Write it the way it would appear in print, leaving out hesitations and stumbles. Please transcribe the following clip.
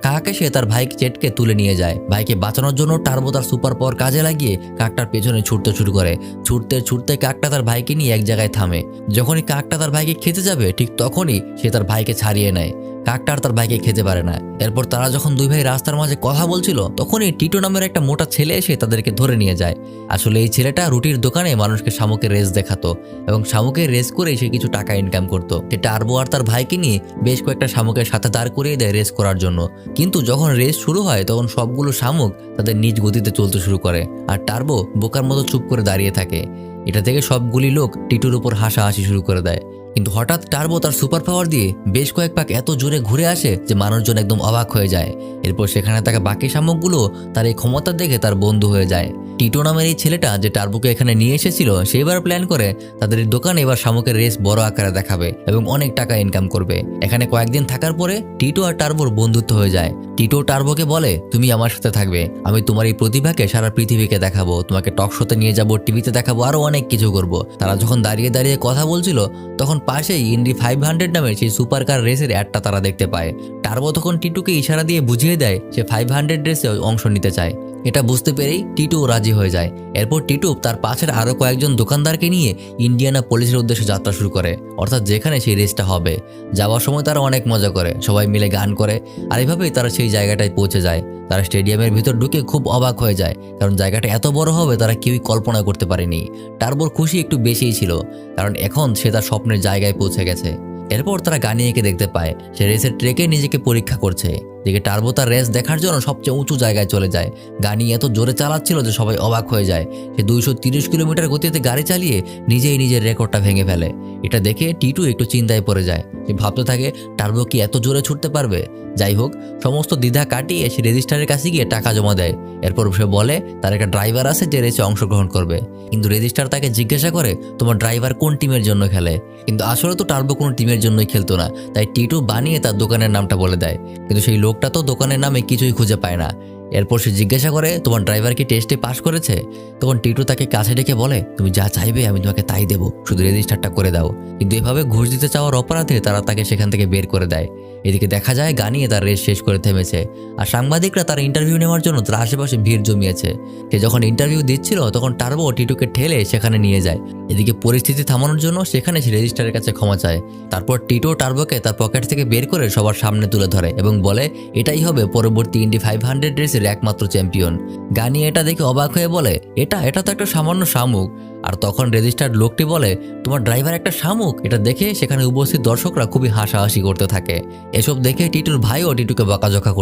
কাক এসে তার ভাইকে চেটকে তুলে নিয়ে যায়। ভাইকে বাঁচানোর জন্য টার্বো তার সুপার পাওয়ার কাজে লাগিয়ে কাকটার পেছনে ছুটতে শুরু করে। ছুটতে ছুটতে কাকটা তার ভাইকে নিয়ে এক জায়গায় থামে। যখনই কাকটা তার ভাইকে খেতে যাবে ঠিক তখনই সে তার ভাইকে ছাড়িয়ে নেয়। কাকটা আর তার ভাইকে খেতে পারে না। এরপর তারা যখন দুই ভাই রাস্তার মাঝে কথা বলছিল তখনই টিটো নামের একটা মোটা ছেলে এসে তাদেরকে ধরে নিয়ে যায়। আসলে এই ছেলেটা রুটির দোকানে মানুষকে শামুকের রেস দেখাতো এবং শামুকের রেস করে সে কিছু টাকা ইনকাম করতো। সে টার্বো আর তার ভাইকে নিয়ে বেশ কয়েকটা শামুকের সাথে দাঁড় করিয়ে দেয় রেস করার জন্য। কিন্তু যখন রেস শুরু হয় তখন সবগুলো শামুক তাদের নিজ গতিতে চলতে শুরু করে আর টার্বো বোকার মতো চুপ করে দাঁড়িয়ে থাকে। এটা থেকে সবগুলি লোক টিটোর উপর হাসাহাসি শুরু করে দেয়। কিন্তু হঠাৎ টার্বো তার সুপার পাওয়ার দিয়ে বেশ কয়েক পাক এত জোরে ঘুরে আসে যে মানুষজন একদম অবাক হয়ে যায়। এরপর সেখানে থাকা বাকি শামুকগুলো তার এই ক্ষমতা দেখে তার বন্ধু হয়ে যায়। টিটো নামের এই ছেলেটা যে টার্বোকে এখানে নিয়ে এসেছিল সে এবার প্ল্যান করে তাদের এই দোকানে এবার শামুকের রেস বড় আকারে দেখাবে এবং অনেক টাকা ইনকাম করবে। এখানে কয়েকদিন থাকার পরে টিটো আর টার্বোর বন্ধুত্ব হয়ে যায়। টিটো টার্বোকে বলে, তুমি আমার সাথে থাকবে, আমি তোমার এই প্রতিভাকে সারা পৃথিবীকে দেখাবো, তোমাকে টক শোতে নিয়ে যাবো, টিভিতে দেখাবো, আরো অনেক কিছু করব। তারা যখন দাঁড়িয়ে দাঁড়িয়ে কথা বলছিল তখন পাশেই ইন্ডি 500 নামের সেই সুপার কার রেসের অ্যাডটা তারা দেখতে পায়। টার্বো তখন টিটুকে ইশারা দিয়ে বুঝিয়ে দেয় সে 500 রেসে অংশ নিতে চায়। এটা বুঝতে পেরেই টিটু রাজি হয়ে যায়। এরপর টিটু তার পাশের আরো কয়েকজন দোকানদারকে নিয়ে ইন্ডিয়ানা পুলিশের উদ্দেশ্যে যাত্রা শুরু করে, অর্থাৎ যেখানে সেই রেসটা হবে। যাওয়ার সময় তারা অনেক মজা করে, সবাই মিলে গান করে আর এভাবেই তারা সেই জায়গাটায় পৌঁছে যায়। তারা স্টেডিয়ামের ভিতর ঢুকে খুব অবাক হয়ে যায়, কারণ জায়গাটা এত বড় হবে তারা কেউই কল্পনা করতে পারেনি। টার্বোর খুশি একটু বেশিই ছিল, কারণ এখন সে তার স্বপ্নের জায়গায় পৌঁছে গেছে। এরপর তারা গানিয়েকে দেখতে পায় সে রেসের ট্রেকে নিজেকে পরীক্ষা করছে। দিকে টার্বো তার রেস দেখার জন্য সবচেয়ে উঁচু জায়গায় চলে যায়। গানি এত জোরে চালাচ্ছিল যে সবাই অবাক হয়ে যায়। সে 230 কিলোমিটার গতিতে গাড়ি চালিয়ে নিজেই নিজের রেকর্ডটা ভেঙে ফেলে। এটা দেখে টিটু একটু চিন্তায় পড়ে যায়। সে ভাবতে থাকে টার্বো কি এত জোরে ছুটতে পারবে। যাই হোক, সমস্ত দ্বিধা কাটিয়ে সে রেজিস্ট্রারের কাছে গিয়ে টাকা জমা দেয়। এরপর সে বলে তার একটা ড্রাইভার আছে যে রেসে অংশগ্রহণ করবে। কিন্তু রেজিস্ট্রার তাকে জিজ্ঞাসা করে তোমার ড্রাইভার কোন টিমের জন্য খেলে। কিন্তু আসলে তো টার্বো কোনো টিমের জন্যই খেলতো না, তাই টিটু বানিয়ে তার দোকানের নামটা বলে দেয়। কিন্তু সেই লোকটা তো দোকানের নামে কিছুই খুঁজে পায় না। এরপর সে জিজ্ঞাসা করে তোমার ড্রাইভার কি টেস্টে পাস করেছে। তখন টিটু তাকে কাছে ডেকে বলে তুমি যা চাইবে আমি তোমাকে তাই দেবো, শুধু রেজিস্টারটা করে দাও। কিন্তু এভাবে ঘুষ দিতে চাওয়ার অপরাধে তারা তাকে সেখান থেকে বের করে দেয়। এদিকে দেখা যায় গানিয়ে তার রেস শেষ করে থেমেছে আর সাংবাদিকরা তার ইন্টারভিউ নেওয়ার জন্য তার আশেপাশে ভিড় জমিয়েছে। সে যখন ইন্টারভিউ দিচ্ছিল তখন টার্বো টিটুকে ঠেলে সেখানে নিয়ে যায়। এদিকে পরিস্থিতি থামানোর জন্য সেখানে সে রেজিস্ট্রারের কাছে ক্ষমা চায়। তারপর টিটো টার্বোকে তার পকেট থেকে বের করে সবার সামনে তুলে ধরে এবং বলে এটাই হবে পরবর্তী ইন্ডি 500 রেসের একমাত্র চ্যাম্পিয়ন। গানি এটা দেখে অবাক হয়ে বলে এটা তো একটা সামান্য শামুক। আর তখন রেজিস্টার্ড লোকটি বলে তোমার ড্রাইভার একটা শামুক। এটা দেখে সেখানে উপস্থিত দর্শকরা খুবই হাসাহাসি করতে থাকে। এসব দেখে টিটুর ভাইও টিটুকে বকাঝকা করতে